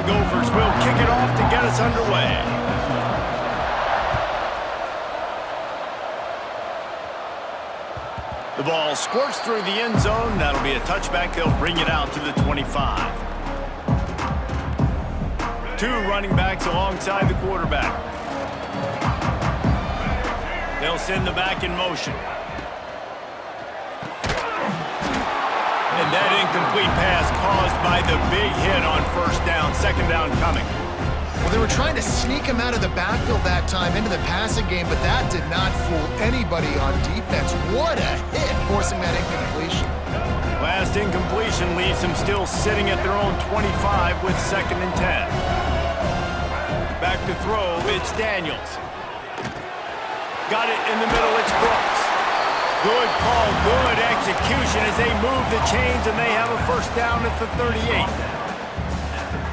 Gophers will kick it off to get us underway. The ball squirts through the end zone. That'll be a touchback. They'll bring it out to the 25. Two running backs alongside the quarterback. They'll send the back in motion. And that incomplete pass caused by the big hit on first down. Second down coming. Well, they were trying to sneak him out of the backfield that time into the passing game, but that did not fool anybody on defense. What a hit, forcing that incompletion. Last incompletion leaves them still sitting at their own 25 with 2nd and 10. Back to throw, it's Daniels. Got it in the middle, it's Brooks. Good call, good execution as they move the chains, and they have a first down at the 38.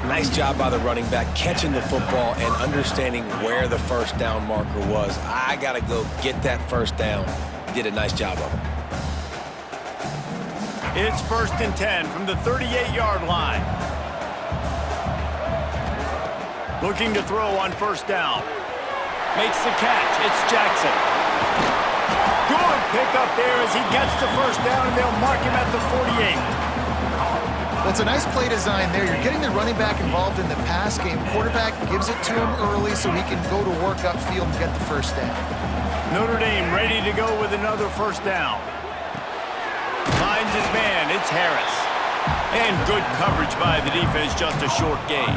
Nice job by the running back catching the football and understanding where the first down marker was. I got to go get that first down. He did a nice job of it. It's 1st and 10 from the 38-yard line. Looking to throw on first down. Makes the catch. It's Jackson. Good pickup there as he gets the first down, and they'll mark him at the 48. Well, it's a nice play design there. You're getting the running back involved in the pass game. Quarterback gives it to him early so he can go to work upfield and get the first down. Notre Dame ready to go with another first down. Finds his man. It's Harris. And good coverage by the defense, just a short gain.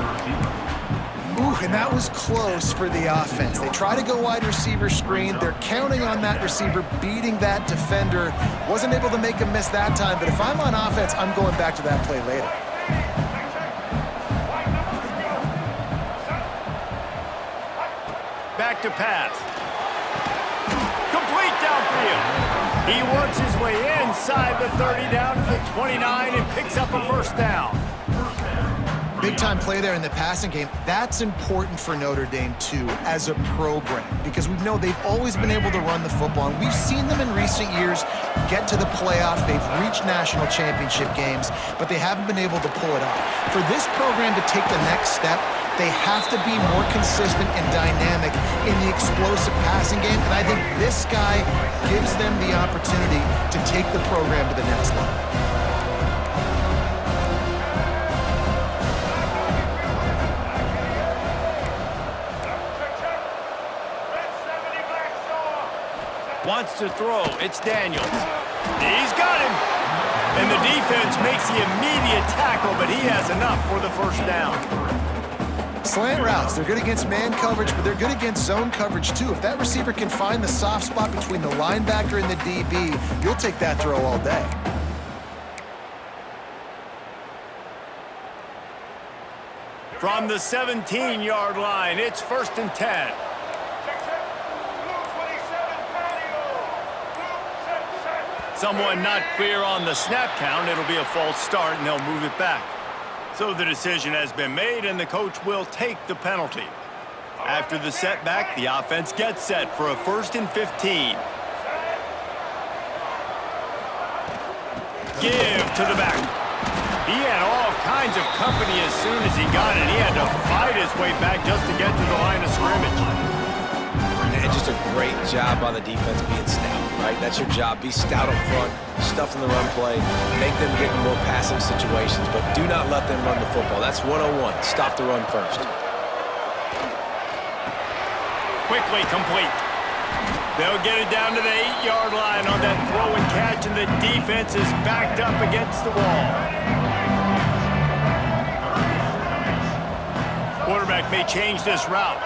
Ooh, and that was close for the offense. They try to go wide receiver screen. They're counting on that receiver beating that defender. Wasn't able to make him miss that time, but if I'm on offense, I'm going back to that play later. Back to pass. Complete downfield. He works his way inside the 30 down to the 29 and picks up a first down. Big-time play there in the passing game. That's important for Notre Dame, too, as a program, because we know they've always been able to run the football, and we've seen them in recent years get to the playoff. They've reached national championship games, but they haven't been able to pull it off. For this program to take the next step, they have to be more consistent and dynamic in the explosive passing game, and I think this guy gives them the opportunity to take the program to the next level. Wants to throw. It's Daniels. He's got him. And the defense makes the immediate tackle, but he has enough for the first down. Slant routes, they're good against man coverage, but they're good against zone coverage too. If that receiver can find the soft spot between the linebacker and the DB, you'll take that throw all day. From the 17-yard line, it's 1st and 10. Someone not clear on the snap count. It'll be a false start, and they'll move it back. So the decision has been made, and the coach will take the penalty. After the setback, the offense gets set for a 1st and 15. Give to the back. He had all kinds of company as soon as he got it. He had to fight his way back just to get to the line of scrimmage. And just a great job by the defense being stout, right? That's your job. Be stout up front, stuff in the run play, make them get in more passing situations, but do not let them run the football. That's 101. Stop the run first. Quickly complete. They'll get it down to the 8-yard line on that throw and catch, and the defense is backed up against the wall. Quarterback may change this route.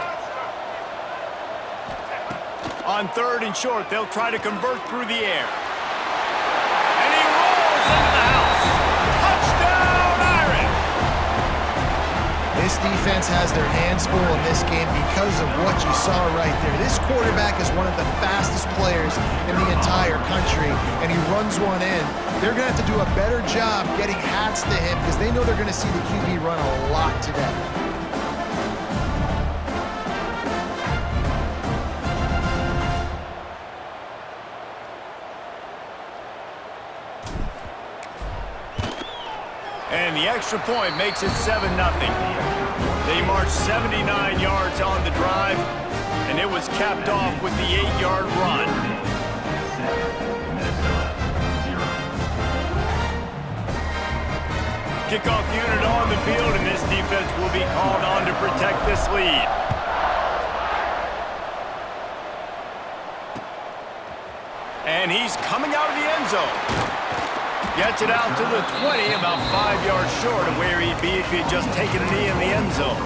On 3rd and short, they'll try to convert through the air. And he rolls into the house. Touchdown, Irish! This defense has their hands full in this game because of what you saw right there. This quarterback is one of the fastest players in the entire country, and he runs one in. They're going to have to do a better job getting hats to him because they know they're going to see the QB run a lot today. And the extra point makes it 7-0. They marched 79 yards on the drive, and it was capped off with the 8-yard run. Kickoff unit on the field, and this defense will be called on to protect this lead. And he's coming out of the end zone. Gets it out to the 20, about 5 yards short of where he'd be if he'd just taken a knee in the end zone.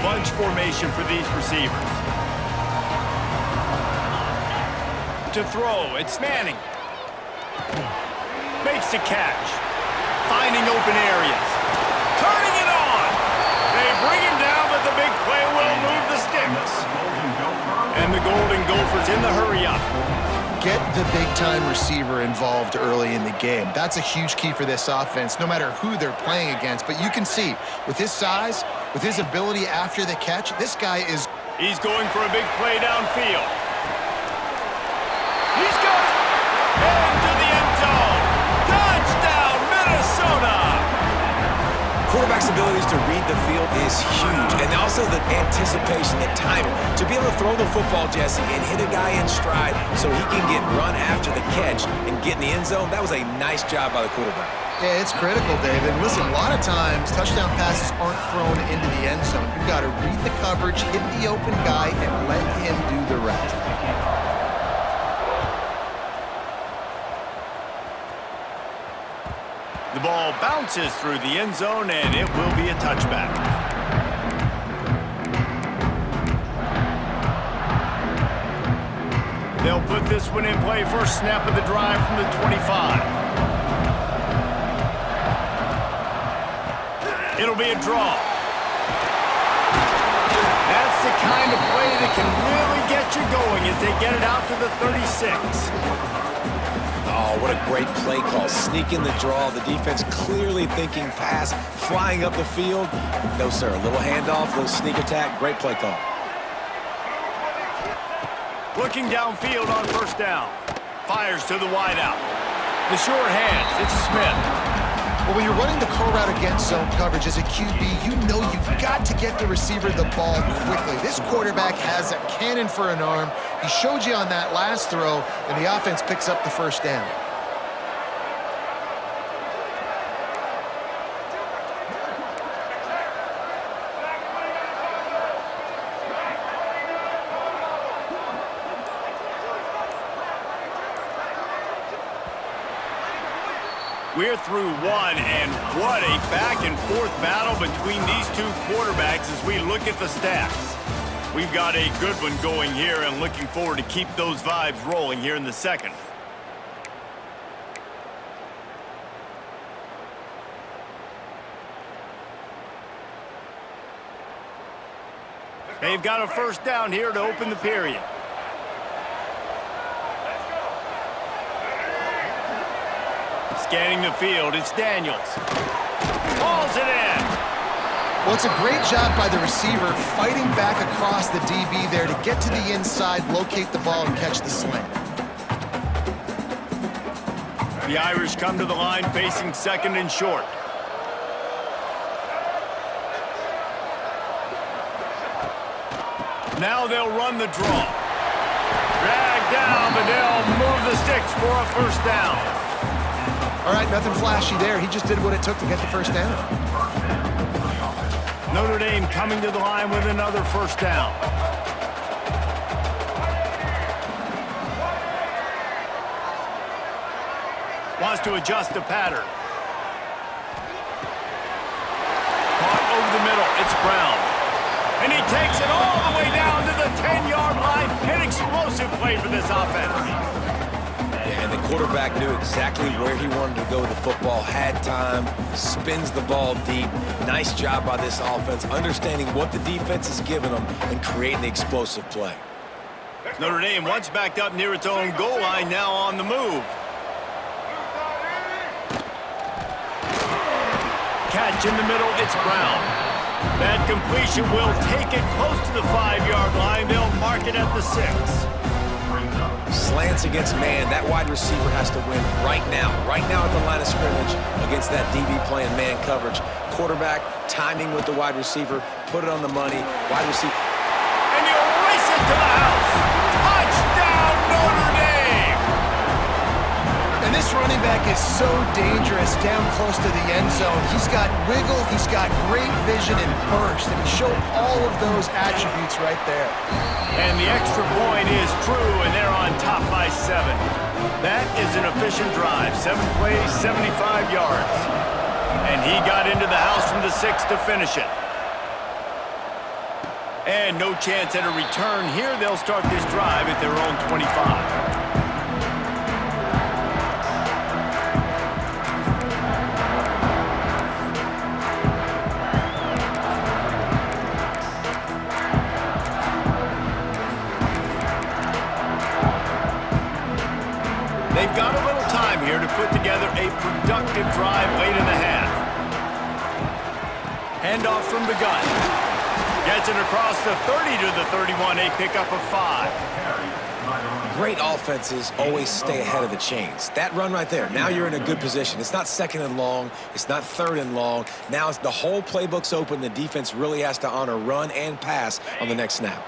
Bunch formation for these receivers. To throw, it's Manning. Makes the catch. Finding open areas. Turning it on. They bring him down, but the big play will move the sticks. And the Golden Gophers in the hurry-up. Get the big-time receiver involved early in the game. That's a huge key for this offense, no matter who they're playing against. But you can see, with his size, with his ability after the catch, this guy is... He's going for a big play downfield. He's got it! Into the end zone! Touchdown, Minnesota! Quarterback's abilities to read the field is huge, and also the anticipation, the timing. To be able to throw the football, Jesse, and hit a guy in stride so he can get run after the catch and get in the end zone, that was a nice job by the quarterback. Yeah, it's critical, David. Listen, a lot of times, touchdown passes aren't thrown into the end zone. You've got to read the coverage, hit the open guy, and let him do the rest. The ball bounces through the end zone, and it will be a touchback. They'll put this one in play first snap of the drive from the 25. It'll be a draw. That's the kind of play that can really get you going as they get it out to the 36. Oh, what a great play call. Sneak in the draw. The defense clearly thinking pass, flying up the field. No, sir. A little handoff, a little sneak attack. Great play call. Looking downfield on first down. Fires to the wideout. The short hands. It's Smith. Well, when you're running the curl route against zone coverage as a QB, you know you've got to get the receiver the ball quickly. This quarterback has a cannon for an arm. He showed you on that last throw, and the offense picks up the first down. We're through one, and what a back-and-forth battle between these two quarterbacks as we look at the stats. We've got a good one going here and looking forward to keep those vibes rolling here in the second. They've got a first down here to open the period. Scanning the field, it's Daniels. Balls it in. Well, it's a great job by the receiver fighting back across the DB there to get to the inside, locate the ball, and catch the slant. The Irish come to the line facing second and short. Now they'll run the draw. Drag down, but they'll move the sticks for a first down. All right, nothing flashy there. He just did what it took to get the first down. Notre Dame coming to the line with another first down. Wants to adjust the pattern. Caught over the middle. It's Brown. And he takes it all the way down to the 10-yard line. An explosive play for this offense. And the quarterback knew exactly where he wanted to go with the football, had time, spins the ball deep. Nice job by this offense, understanding what the defense is giving them and creating the explosive play. Notre Dame once backed up near its own goal line, now on the move. Catch in the middle, it's Brown. That completion will take it close to the 5-yard line. They'll mark it at the 6. Slants against man. That wide receiver has to win right now at the line of scrimmage against that DB playing man coverage. Quarterback, timing with the wide receiver, put it on the money. Wide receiver. And you race it to the house. Touchdown, Notre Dame! And this running back is so dangerous down close to the end zone. He's got wiggle, he's got great vision and burst, and he showed all of those attributes right there. And the extra point is true, and they're on top by 7. That is an efficient drive. 7 plays, 75 yards. And he got into the house from the 6 to finish it. And no chance at a return here. They'll start this drive at their own 25. They've got a little time here to put together a productive drive late in the half. Handoff from the gun. Gets it across the 30 to the 31, a pickup of 5. Great offenses always stay ahead of the chains. That run right there, now you're in a good position. It's not 2nd and long. It's not 3rd and long. Now the whole playbook's open. The defense really has to honor run and pass on the next snap.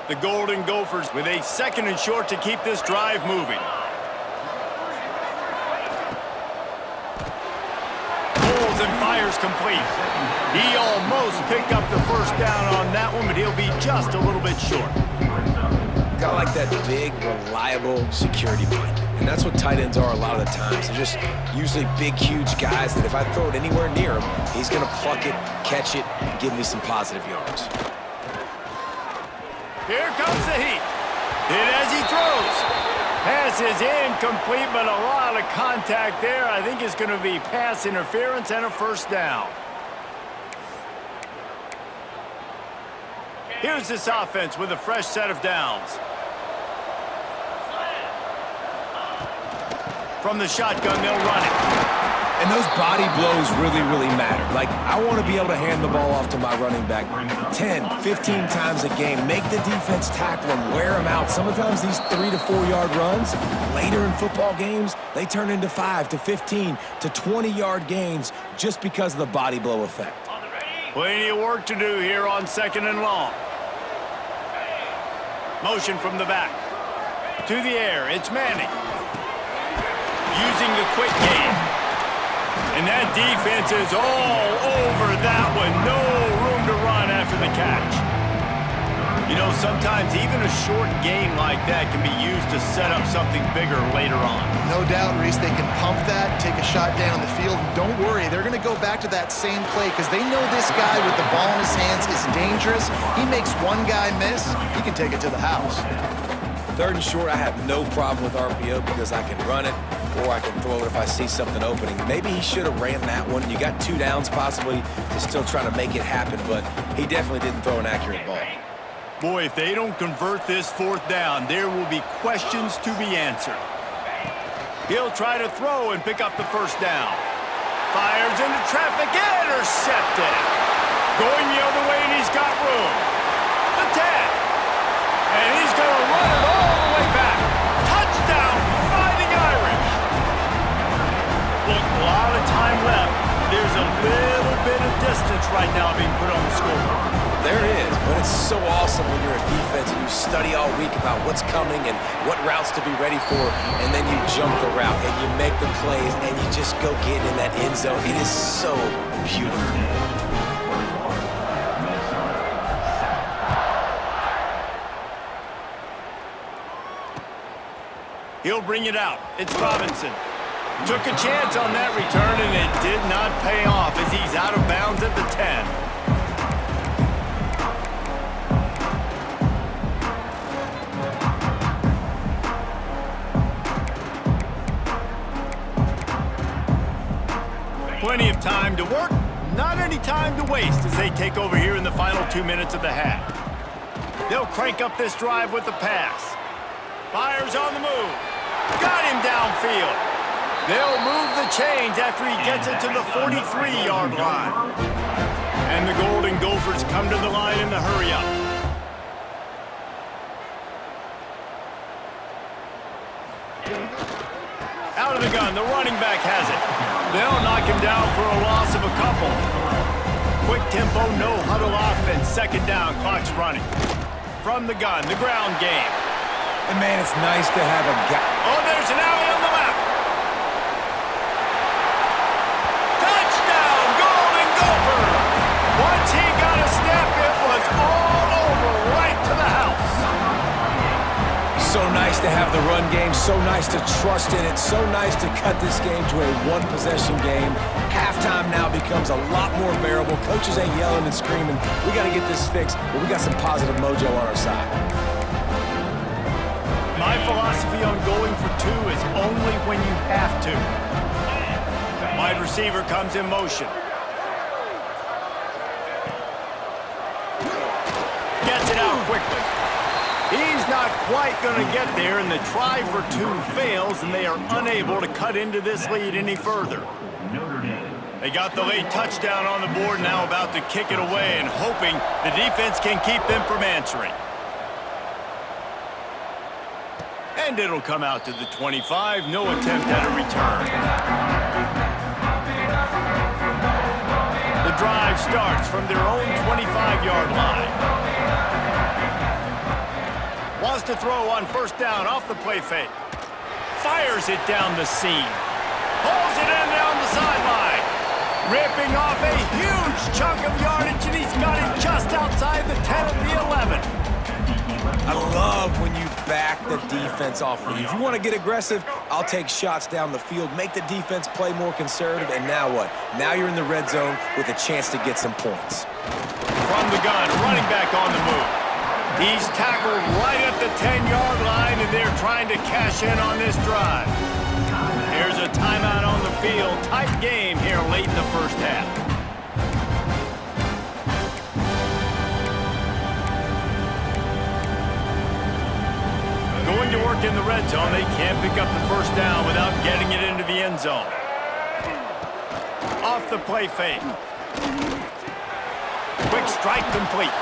The Golden Gophers with a 2nd and short to keep this drive moving. And fires complete. He almost picked up the first down on that one, but he'll be just a little bit short. Got like that big, reliable security blanket. And that's what tight ends are a lot of the times. They're just usually big, huge guys that if I throw it anywhere near him, he's going to pluck it, catch it, and give me some positive yards. Here comes the heat. Hit as he throws. Pass is incomplete, but a lot of contact there. I think it's going to be pass interference and a first down. Here's this offense with a fresh set of downs. From the shotgun, they'll run it. And those body blows really, really matter. Like, I want to be able to hand the ball off to my running back 10, 15 times a game. Make the defense tackle him, wear him out. Sometimes these 3 to 4 yard runs, later in football games, they turn into 5 to 15 to 20-yard gains just because of the body blow effect. Plenty of work to do here on 2nd and long. Motion from the back. To the air, it's Manning. Using the quick game. And that defense is all over that one. No room to run after the catch. You know, sometimes even a short game like that can be used to set up something bigger later on. No doubt, Reese, they can pump that, take a shot down the field. Don't worry, they're going to go back to that same play because they know this guy with the ball in his hands is dangerous. He makes one guy miss, he can take it to the house. 3rd and short, I have no problem with RPO because I can run it or I can throw it if I see something opening. Maybe he should have ran that one. You got 2 downs possibly to still try to make it happen, but he definitely didn't throw an accurate ball. Boy, if they don't convert this 4th down, there will be questions to be answered. He'll try to throw and pick up the first down. Fires into traffic, intercepted. Going the other way, and he's got room. The 10. And he's going to run it all the way back. Touchdown, Fighting Irish. Look, a lot of time left. There's a little bit of distance right now being put on the scoreboard. There is, but it's so awesome when you're a defense and you study all week about what's coming and what routes to be ready for, and then you jump the route and you make the plays and you just go get in that end zone. It is so beautiful. He'll bring it out. It's Robinson. Took a chance on that return, and it did not pay off as he's out of bounds at the 10. Plenty of time to work, not any time to waste as they take over here in the final 2 minutes of the half. They'll crank up this drive with the pass. Fires on the move. Got him downfield. They'll move the chains after he gets it to the 43-yard line. And the Golden Gophers Gophers come to the line in the hurry-up. Out of the gun, the running back has it. They'll knock him down for a loss of a couple. Quick tempo, no huddle offense. Second down, clock's running. From the gun, the ground game. And man, it's nice to have a guy. Oh, there's an alley on the left. Touchdown, Golden Gophers! Once he got a step, it was all over, right to the house. So nice to have the run game, so nice to trust in it, so nice to cut this game to a one-possession game. Halftime now becomes a lot more bearable. Coaches ain't yelling and screaming, we got to get this fixed, but we got some positive mojo on our side. My philosophy on going for two is only when you have to. Wide receiver comes in motion. Gets it out quickly. He's not quite going to get there, and the try for two fails, and they are unable to cut into this lead any further. They got the late touchdown on the board, now about to kick it away and hoping the defense can keep them from answering. And it'll come out to the 25, no attempt at a return. The drive starts from their own 25-yard line. Wants to throw on first down off the play fake. Fires it down the seam. Pulls it in down the sideline. Ripping off a huge chunk of yardage, and he's got it just outside the 10 of the 11. I love when you back the defense off of you. If you want to get aggressive, I'll take shots down the field, make the defense play more conservative, and now what? Now you're in the red zone with a chance to get some points. From the gun, running back on the move. He's tackled right at the 10-yard line, and they're trying to cash in on this drive. Here's a timeout on the field. Tight game here late in the first half. Going to work in the red zone. They can't pick up the first down without getting it into the end zone. Off the play fake. Quick strike complete.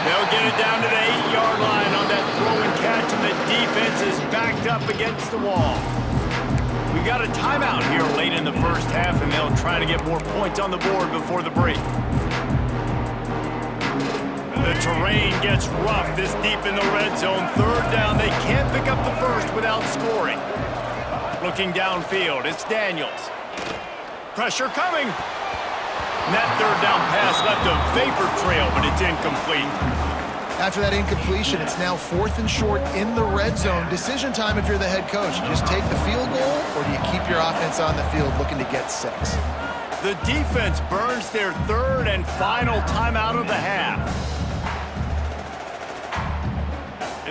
They'll get it down to the 8-yard line on that throw and catch, and the defense is backed up against the wall. We got a timeout here late in the first half, and they'll try to get more points on the board before the break. The terrain gets rough this deep in the red zone. Third down, they can't pick up the first without scoring. Looking downfield, it's Daniels. Pressure coming. And that third down pass left a vapor trail, but it's incomplete. After that incompletion, it's now 4th and short in the red zone. Decision time if you're the head coach. You just take the field goal, or do you keep your offense on the field looking to get 6? The defense burns their third and final timeout of the half.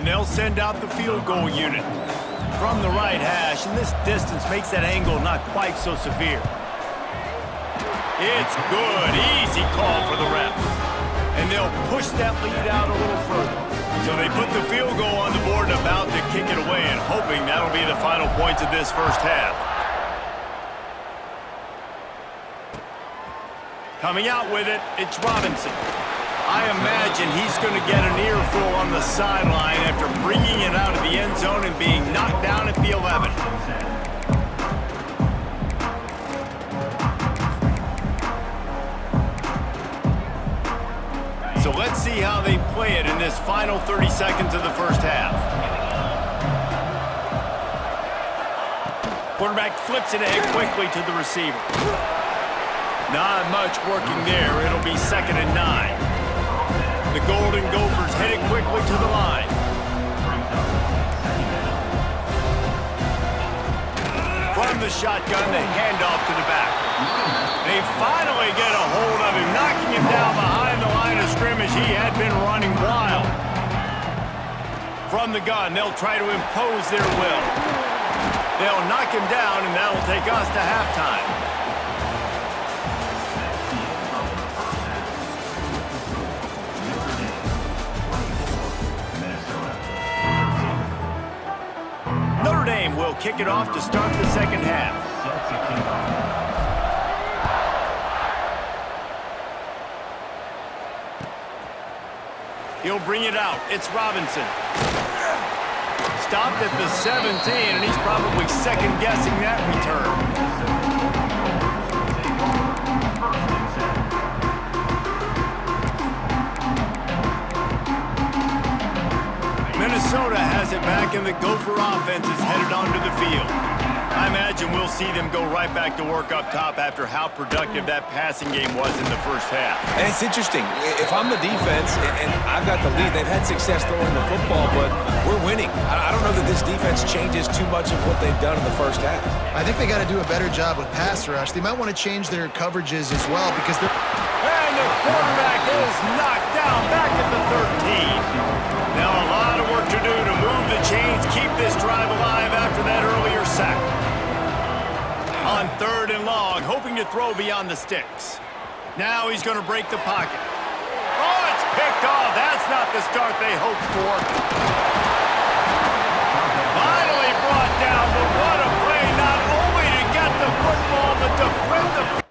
And they'll send out the field goal unit from the right hash, and this distance makes that angle not quite so severe. It's good. Easy call for the refs. And they'll push that lead out a little further. So they put the field goal on the board and about to kick it away, and hoping that'll be the final points of this first half. Coming out with it, it's Robinson. I imagine he's going to get an earful on the sideline after bringing it out of the end zone and being knocked down at the 11. So let's see how they play it in this final 30 seconds of the first half. Quarterback flips it ahead quickly to the receiver. Not much working there. It'll be 2nd and 9. The Golden Gophers headed quickly to the line. From the shotgun, the handoff to the back. They finally get a hold of him, knocking him down behind the line of scrimmage. He had been running wild. From the gun, they'll try to impose their will. They'll knock him down, and that'll take us to halftime. Notre Dame will kick it off to start the second half. He'll bring it out. It's Robinson. Stopped at the 17, and he's probably second-guessing that return. Minnesota has it back, and the Gopher offense is headed onto the field. I imagine we'll see them go right back to work up top after how productive that passing game was in the first half. And it's interesting. If I'm the defense and I've got the lead, they've had success throwing the football, but we're winning. I don't know that this defense changes too much of what they've done in the first half. I think they got to do a better job with pass rush. They might want to change their coverages as well because they're... And the quarterback is knocked down back at the 13. Now a lot of work to do to move the chains, keep this drive alive after that earlier sack. On 3rd and long, hoping to throw beyond the sticks. Now he's going to break the pocket. Oh, it's picked off. That's not the start they hoped for. Finally brought down, but what a play, not only to get the football, but to flip the...